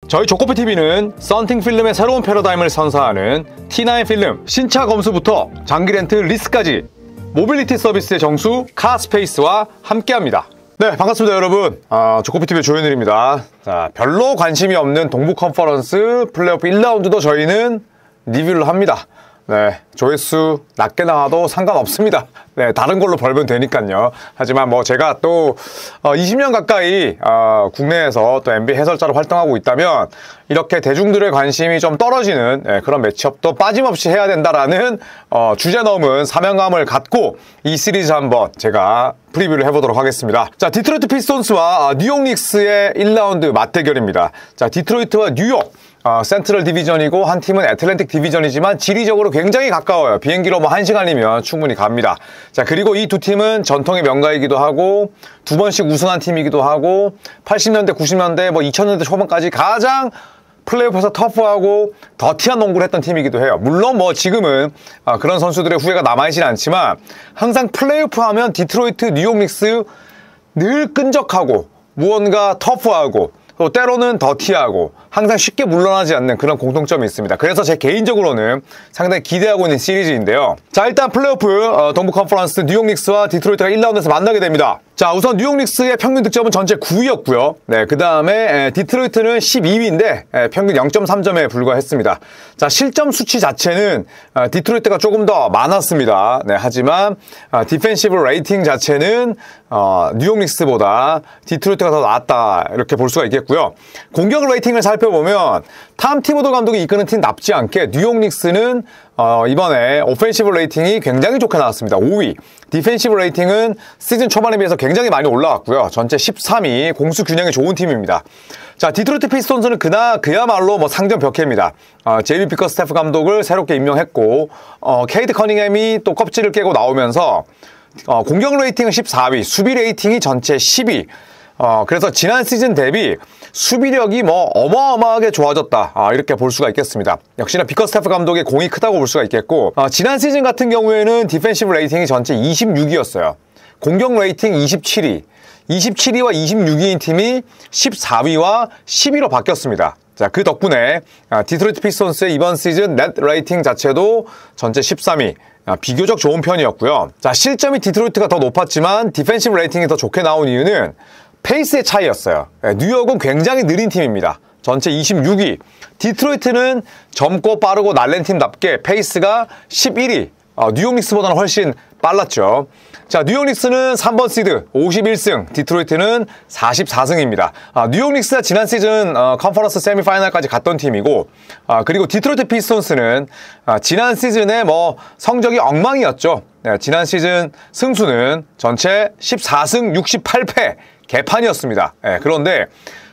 저희 조코피TV는 썬팅 필름의 새로운 패러다임을 선사하는 T9 필름 신차 검수부터 장기 렌트 리스까지 모빌리티 서비스의 정수 카스페이스와 함께합니다. 네, 반갑습니다 여러분. 조코피TV의 조현일입니다. 자, 별로 관심이 없는 동부 컨퍼런스 플레이오프 1라운드도 저희는 리뷰를 합니다. 네, 조회수 낮게 나와도 상관없습니다. 네, 다른 걸로 벌면 되니까요. 하지만 뭐 제가 또 20년 가까이 국내에서 또 NBA 해설자로 활동하고 있다면 이렇게 대중들의 관심이 좀 떨어지는 그런 매치업도 빠짐없이 해야 된다라는 주제 넘은 사명감을 갖고 이 시리즈 한번 제가 프리뷰를 해보도록 하겠습니다. 자, 디트로이트 피스톤스와 뉴욕 닉스의 1라운드 맞대결입니다. 자, 디트로이트와 뉴욕 센트럴 디비전이고 한 팀은 애틀랜틱 디비전이지만 지리적으로 굉장히 가까워요. 비행기로 뭐 1시간이면 충분히 갑니다. 자, 그리고 이 두 팀은 전통의 명가이기도 하고 두 번씩 우승한 팀이기도 하고 80년대, 90년대, 뭐 2000년대 초반까지 가장 플레이오프에서 터프하고 더티한 농구를 했던 팀이기도 해요. 물론 뭐 지금은 그런 선수들의 후회가 남아있진 않지만 항상 플레이오프 하면 디트로이트, 뉴욕 닉스 늘 끈적하고 무언가 터프하고 또 때로는 더티하고 항상 쉽게 물러나지 않는 그런 공통점이 있습니다. 그래서 제 개인적으로는 상당히 기대하고 있는 시리즈인데요. 자, 일단 플레이오프 동부 컨퍼런스 뉴욕 닉스와 디트로이트가 1라운드에서 만나게 됩니다. 자, 우선 뉴욕 닉스의 평균 득점은 전체 9위였고요. 네, 그 다음에 디트로이트는 12위인데 평균 0.3점에 불과했습니다. 자, 실점 수치 자체는 디트로이트가 조금 더 많았습니다. 네, 하지만 디펜시브 레이팅 자체는 뉴욕 닉스보다 디트로이트가 더 나았다 이렇게 볼 수가 있겠고요. 공격 레이팅을 살펴보면 탐 티보도 감독이 이끄는 팀 납지 않게 뉴욕 닉스는 이번에 오펜시브 레이팅이 굉장히 좋게 나왔습니다. 5위. 디펜시브 레이팅은 시즌 초반에 비해서 굉장히 많이 올라왔고요. 전체 13위, 공수 균형이 좋은 팀입니다. 자, 디트로이트 피스톤스는 그야말로 뭐 상점 벽해입니다. 제이미 비커스태프 감독을 새롭게 임명했고 케이트 커닝햄이 또 껍질을 깨고 나오면서 공격 레이팅은 14위, 수비 레이팅이 전체 10위. 그래서 지난 시즌 대비 수비력이 뭐 어마어마하게 좋아졌다 이렇게 볼 수가 있겠습니다. 역시나 비커스태프 감독의 공이 크다고 볼 수가 있겠고 지난 시즌 같은 경우에는 디펜시브 레이팅이 전체 26위였어요. 공격 레이팅 27위 27위와 26위인 팀이 14위와 10위로 바뀌었습니다. 자, 그 덕분에 디트로이트 피스톤스의 이번 시즌 넷 레이팅 자체도 전체 13위 비교적 좋은 편이었고요. 자, 실점이 디트로이트가 더 높았지만 디펜시브 레이팅이 더 좋게 나온 이유는 페이스의 차이였어요. 뉴욕은 굉장히 느린 팀입니다. 전체 26위. 디트로이트는 젊고 빠르고 날랜 팀답게 페이스가 11위. 뉴욕 닉스보다는 훨씬 빨랐죠. 자, 뉴욕 닉스는 3번 시드 51승, 디트로이트는 44승입니다. 뉴욕 닉스가 지난 시즌 컨퍼런스 세미파이널까지 갔던 팀이고 그리고 디트로이트 피스톤스는 지난 시즌에 뭐 성적이 엉망이었죠. 네, 지난 시즌 승수는 전체 14승 68패 개판이었습니다. 네, 그런데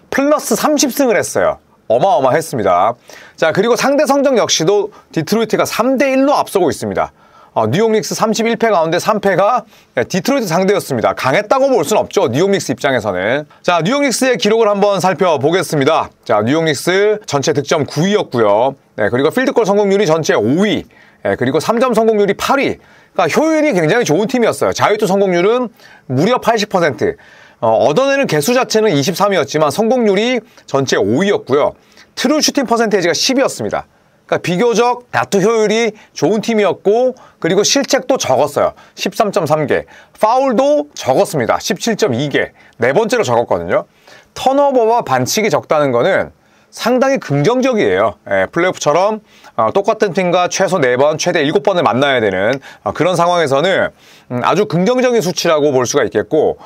플러스 30승을 했어요. 어마어마했습니다. 자, 그리고 상대 성적 역시도 디트로이트가 3대1로 앞서고 있습니다. 뉴욕 닉스 31패 가운데 3패가 디트로이트 상대였습니다. 강했다고 볼 수는 없죠. 뉴욕 닉스 입장에서는. 자, 뉴욕 닉스의 기록을 한번 살펴보겠습니다. 자, 뉴욕 닉스 전체 득점 9위였고요. 네, 그리고 필드골 성공률이 전체 5위. 네, 그리고 3점 성공률이 8위. 그러니까 효율이 굉장히 좋은 팀이었어요. 자유투 성공률은 무려 80%. 얻어내는 개수 자체는 23위였지만 성공률이 전체 5위였고요. 트루 슈팅 퍼센테이지가 10위였습니다. 그러니까 비교적 야투 효율이 좋은 팀이었고 그리고 실책도 적었어요. 13.3개. 파울도 적었습니다. 17.2개. 네 번째로 적었거든요. 턴오버와 반칙이 적다는 거는 상당히 긍정적이에요. 플레이오프처럼 똑같은 팀과 최소 4번, 최대 7번을 만나야 되는 그런 상황에서는 아주 긍정적인 수치라고 볼 수가 있겠고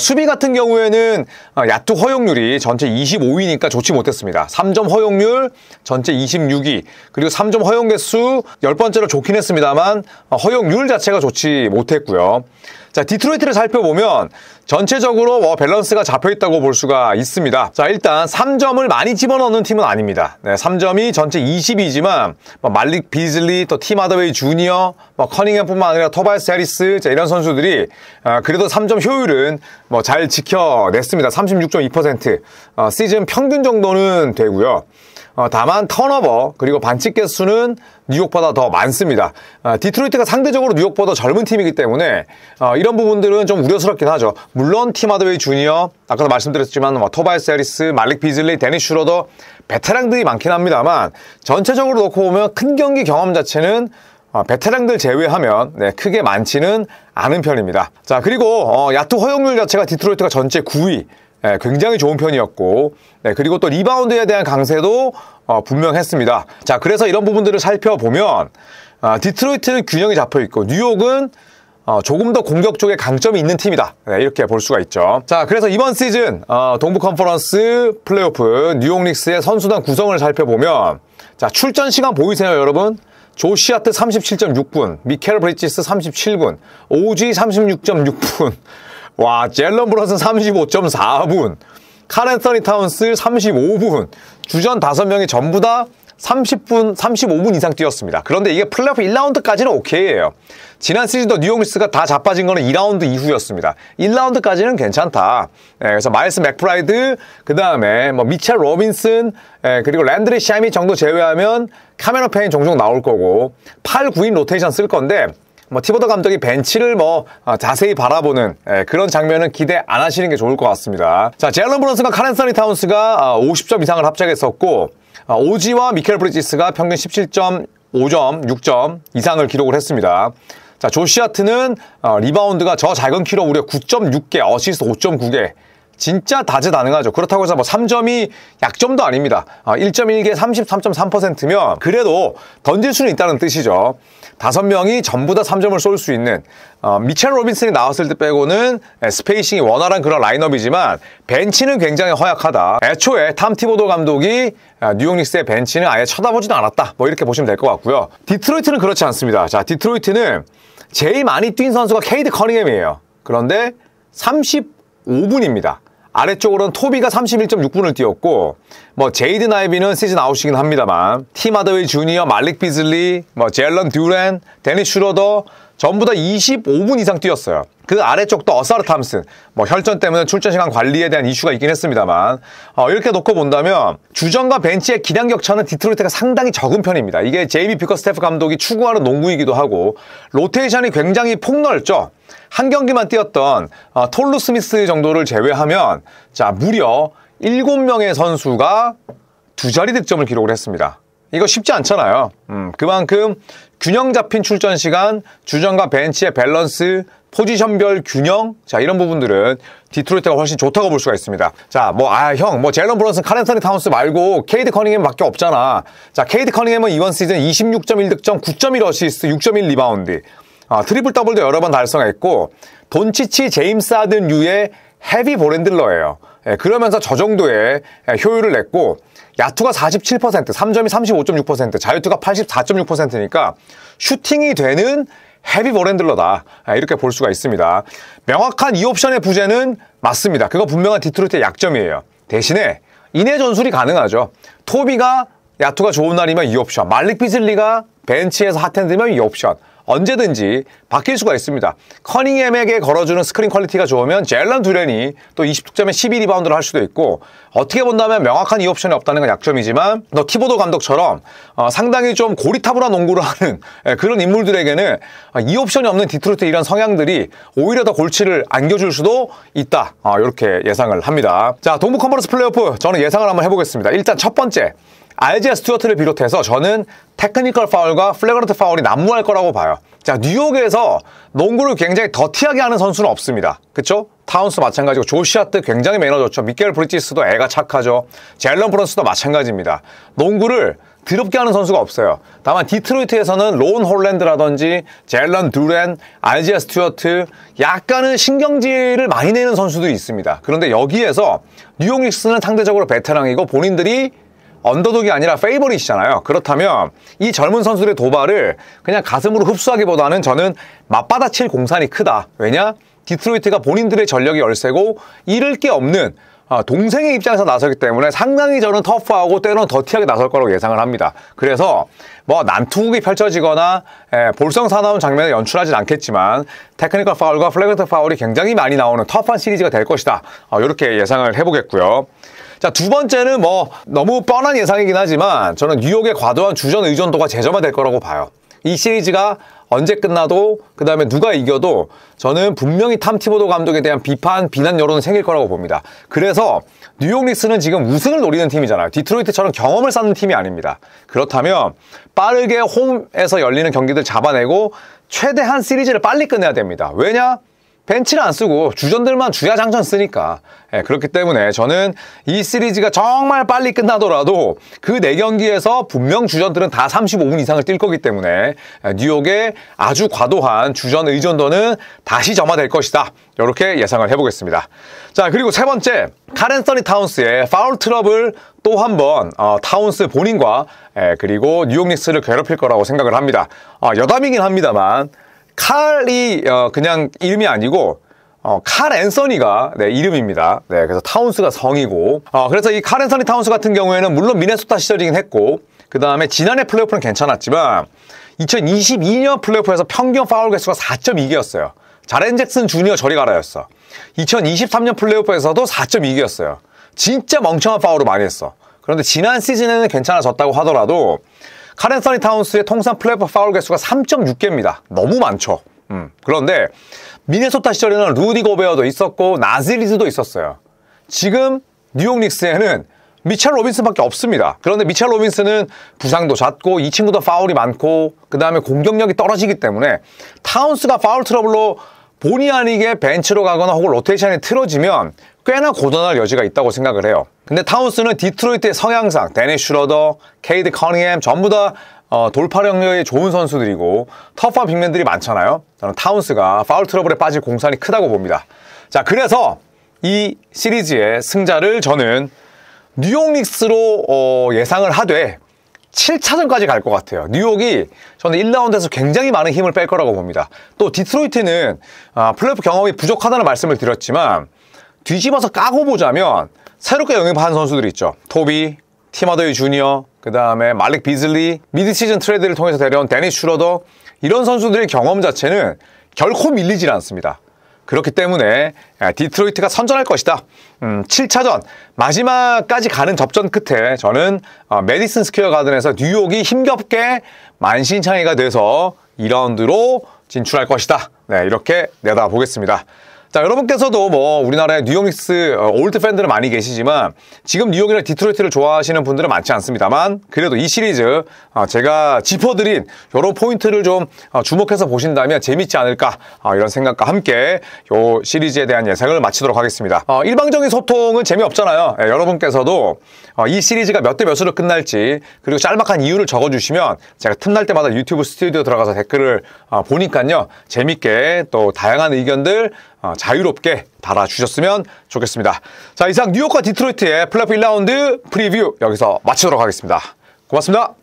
수비 같은 경우에는 야투 허용률이 전체 25위니까 좋지 못했습니다. 3점 허용률 전체 26위 그리고 3점 허용 개수 10번째로 좋긴 했습니다만 허용률 자체가 좋지 못했고요. 자, 디트로이트를 살펴보면 전체적으로 밸런스가 잡혀있다고 볼 수가 있습니다. 자, 일단 3점을 많이 집어넣는 팀은 아닙니다. 네, 3점이 전체 20이지만 말릭 비즐리, 또 팀 하더웨이 주니어, 커닝햄뿐만 아니라 토바이스 해리스 이런 선수들이 그래도 3점 효율은 잘 지켜냈습니다. 36.2% 시즌 평균 정도는 되고요. 다만 턴오버 그리고 반칙 개수는 뉴욕보다 더 많습니다. 디트로이트가 상대적으로 뉴욕보다 젊은 팀이기 때문에 이런 부분들은 좀 우려스럽긴 하죠. 물론 팀 하드웨이 주니어, 아까도 말씀드렸지만 토바이스 해리스, 말릭 비즐리, 데니스 슈러더 베테랑들이 많긴 합니다만 전체적으로 놓고 보면 큰 경기 경험 자체는 베테랑들 제외하면 크게 많지는 않은 편입니다. 자, 그리고 야투 허용률 자체가 디트로이트가 전체 9위, 굉장히 좋은 편이었고, 그리고 또 리바운드에 대한 강세도 분명했습니다. 자, 그래서 이런 부분들을 살펴보면 디트로이트는 균형이 잡혀있고 뉴욕은 조금 더 공격 쪽에 강점이 있는 팀이다, 이렇게 볼 수가 있죠. 자, 그래서 이번 시즌 동부 컨퍼런스 플레이오프 뉴욕 닉스의 선수단 구성을 살펴보면, 자, 출전 시간 보이세요, 여러분? 조시 하트 37.6분, 미켈 브리지스 37분, OG 36.6분, 와, 젤런 브런슨 35.4분, 칼 앤서니 타운스 35분, 주전 5명이 전부 다 30분, 35분 이상 뛰었습니다. 그런데 이게 플레이오프 1라운드까지는 오케이예요. 지난 시즌도 뉴욕 닉스가 다 자빠진 거는 2라운드 이후였습니다. 1라운드까지는 괜찮다. 그래서 마일스 맥브라이드, 그 다음에 미첼 로빈슨, 그리고 랜드리 샤미 정도 제외하면 카메론 페인 종종 나올 거고 8, 9인 로테이션 쓸 건데 티보더 감독이 벤치를 자세히 바라보는 그런 장면은 기대 안 하시는 게 좋을 것 같습니다. 자, 제일런 브런슨과 칼 앤서니 타운스가 50점 이상을 합작했었고, 오지와 미켈 브리지스가 평균 17.5점, 6점 이상을 기록을 했습니다. 자, 조시 하트는 리바운드가 저 작은 키로 무려 9.6개, 어시스트 5.9개. 진짜 다재다능하죠. 그렇다고 해서 3점이 약점도 아닙니다. 1.1개 33.3%면 그래도 던질 수는 있다는 뜻이죠. 5명이 전부 다 3점을 쏠 수 있는 미첼 로빈슨이 나왔을 때 빼고는 스페이싱이 원활한 그런 라인업이지만 벤치는 굉장히 허약하다. 애초에 탐 티보도 감독이 뉴욕 닉스의 벤치는 아예 쳐다보지도 않았다. 이렇게 보시면 될 것 같고요. 디트로이트는 그렇지 않습니다. 자, 디트로이트는 제일 많이 뛴 선수가 케이드 커닝햄이에요. 그런데 35분입니다. 아래쪽으로는 토비가 31.6분을 뛰었고, 제이든 아이비는 시즌 아웃이긴 합니다만, 팀 하드웨이 주니어, 말릭 비즐리, 젤런 듀렌, 데니스 슈러더 전부 다 25분 이상 뛰었어요. 그 아래쪽도 어사르 탐슨, 혈전 때문에 출전 시간 관리에 대한 이슈가 있긴 했습니다만, 이렇게 놓고 본다면 주전과 벤치의 기량 격차는 디트로이트가 상당히 적은 편입니다. 이게 JB 비커스테프 감독이 추구하는 농구이기도 하고 로테이션이 굉장히 폭넓죠. 한 경기만 뛰었던 톨루 스미스 정도를 제외하면, 자, 무려 7명의 선수가 두 자리 득점을 기록을 했습니다. 이거 쉽지 않잖아요. 그만큼 균형 잡힌 출전 시간, 주전과 벤치의 밸런스, 포지션별 균형, 자, 이런 부분들은 디트로이트가 훨씬 좋다고 볼 수가 있습니다. 자, 젤런 브런슨, 칼 앤서니 타운스 말고 케이드 커닝햄밖에 없잖아. 자, 케이드 커닝햄은 이번 시즌 26.1득점, 9.1 어시스트, 6.1 리바운드. 트리플 더블도 여러 번 달성했고, 돈치치, 제임스 하든 류의 헤비 볼핸들러예요. 그러면서 저 정도의 효율을 냈고, 야투가 47%, 3점이 35.6%, 자유투가 84.6%니까 슈팅이 되는 헤비 볼핸들러다, 이렇게 볼 수가 있습니다. 명확한 2옵션의 부재는 맞습니다. 그거 분명한 디트로이트의 약점이에요. 대신에 인해 전술이 가능하죠. 토비가 야투가 좋은 날이면 2옵션, 말릭 비즐리가 벤치에서 핫핸드면 2옵션, 언제든지 바뀔 수가 있습니다. 커닝햄에게 걸어주는 스크린 퀄리티가 좋으면 젤런 듀렌이 또 20득점에 12리바운드를 할 수도 있고, 어떻게 본다면 명확한 2옵션이 없다는 건 약점이지만 티보도 감독처럼 상당히 좀 고리타분한 농구를 하는 그런 인물들에게는 2옵션이 없는 디트로이트 이런 성향들이 오히려 더 골치를 안겨줄 수도 있다, 이렇게 예상을 합니다. 자, 동부 컨퍼런스 플레이오프 저는 예상을 한번 해보겠습니다. 일단 첫 번째, RJ 스튜어트를 비롯해서 저는 테크니컬 파울과 플래그런트 파울이 난무할 거라고 봐요. 자, 뉴욕에서 농구를 굉장히 더티하게 하는 선수는 없습니다. 그쵸? 타운스 마찬가지고, 조시 하트 굉장히 매너 좋죠. 미켈 브리지스도 애가 착하죠. 젤런 브런슨도 마찬가지입니다. 농구를 더럽게 하는 선수가 없어요. 다만 디트로이트에서는 론 홀랜드라든지 젤런 듀렌, RJ 스튜어트 약간은 신경질을 많이 내는 선수들이 있습니다. 그런데 여기에서 뉴욕 닉스는 상대적으로 베테랑이고 본인들이 언더독이 아니라 페이버릿이잖아요. 그렇다면 이 젊은 선수들의 도발을 그냥 가슴으로 흡수하기보다는 저는 맞받아칠 공산이 크다. 왜냐? 디트로이트가 본인들의 전력이 열세고 잃을 게 없는 동생의 입장에서 나서기 때문에 상당히 저는 터프하고 때로는 더티하게 나설 거라고 예상을 합니다. 그래서 난투극이 펼쳐지거나 볼성사나운 장면을 연출하진 않겠지만 테크니컬 파울과 플래그런트 파울이 굉장히 많이 나오는 터프한 시리즈가 될 것이다, 이렇게 예상을 해보겠고요. 자, 두 번째는 뭐 너무 뻔한 예상이긴 하지만 저는 뉴욕의 과도한 주전 의존도가 재점화될 거라고 봐요. 이 시리즈가 언제 끝나도 그 다음에 누가 이겨도 저는 분명히 탐 티보도 감독에 대한 비난 여론은 생길 거라고 봅니다. 그래서 뉴욕 닉스는 지금 우승을 노리는 팀이잖아요. 디트로이트처럼 경험을 쌓는 팀이 아닙니다. 그렇다면 빠르게 홈에서 열리는 경기들 잡아내고 최대한 시리즈를 빨리 끝내야 됩니다. 왜냐? 벤치를 안 쓰고 주전들만 주야장천 쓰니까. 그렇기 때문에 저는 이 시리즈가 정말 빨리 끝나더라도 그 4경기에서 분명 주전들은 다 35분 이상을 뛸 거기 때문에 뉴욕의 아주 과도한 주전 의존도는 다시 점화될 것이다. 이렇게 예상을 해보겠습니다. 자, 그리고 세 번째, 칼 앤서니 타운스의 파울 트러블 또 한 번 타운스 본인과 그리고 뉴욕 닉스를 괴롭힐 거라고 생각을 합니다. 여담이긴 합니다만 칼이 그냥 이름이 아니고 칼 앤서니가 이름입니다. 그래서 타운스가 성이고 그래서 이 칼 앤서니 타운스 같은 경우에는 물론 미네소타 시절이긴 했고 그 다음에 지난해 플레이오프는 괜찮았지만 2022년 플레이오프에서 평균 파울 개수가 4.2개였어요. 자렌 잭슨 주니어 저리 가라였어. 2023년 플레이오프에서도 4.2개였어요. 진짜 멍청한 파울을 많이 했어. 그런데 지난 시즌에는 괜찮아졌다고 하더라도 칼 앤서니 타운스의 통산 플레이오프 파울 개수가 3.6개입니다. 너무 많죠. 그런데 미네소타 시절에는 루디 고베어도 있었고 나즈리즈도 있었어요. 지금 뉴욕 닉스에는 미첼 로빈슨밖에 없습니다. 그런데 미첼 로빈슨은 부상도 잦고 이 친구도 파울이 많고 그 다음에 공격력이 떨어지기 때문에 타운스가 파울 트러블로 본의 아니게 벤치로 가거나 혹은 로테이션이 틀어지면 꽤나 고전할 여지가 있다고 생각을 해요. 근데 타운스는 디트로이트의 성향상 데니 슈러더, 케이드 커닝햄 전부 다 돌파 능력이 좋은 선수들이고 터프한 빅맨들이 많잖아요. 저는 타운스가 파울 트러블에 빠질 공산이 크다고 봅니다. 자, 그래서 이 시리즈의 승자를 저는 뉴욕 닉스로 예상을 하되 7차전까지 갈 것 같아요. 뉴욕이 저는 1라운드에서 굉장히 많은 힘을 뺄 거라고 봅니다. 또 디트로이트는 플레이오프 경험이 부족하다는 말씀을 드렸지만 뒤집어서 까고 보자면 새롭게 영입한 선수들이 있죠. 토비, 팀 하더웨이 주니어, 그 다음에 말릭 비즐리, 미드시즌 트레이드를 통해서 데려온 데니 슈러더 이런 선수들의 경험 자체는 결코 밀리질 않습니다. 그렇기 때문에 디트로이트가 선전할 것이다. 7차전 마지막까지 가는 접전 끝에 저는 메디슨 스퀘어 가든에서 뉴욕이 힘겹게 만신창이가 돼서 2라운드로 진출할 것이다. 이렇게 내다보겠습니다. 자, 여러분께서도 뭐 우리나라의 뉴욕 닉스 올드 팬들은 많이 계시지만 지금 뉴욕이나 디트로이트를 좋아하시는 분들은 많지 않습니다만 그래도 이 시리즈 제가 짚어드린 이런 포인트를 좀 주목해서 보신다면 재밌지 않을까 이런 생각과 함께 이 시리즈에 대한 예상을 마치도록 하겠습니다. 일방적인 소통은 재미없잖아요. 여러분께서도 이 시리즈가 몇 대 몇으로 끝날지 그리고 짤막한 이유를 적어주시면 제가 틈날 때마다 유튜브 스튜디오 들어가서 댓글을 보니까요 재밌게 또 다양한 의견들 자유롭게 달아주셨으면 좋겠습니다. 자, 이상 뉴욕과 디트로이트의 플레이오프 1라운드 프리뷰 여기서 마치도록 하겠습니다. 고맙습니다.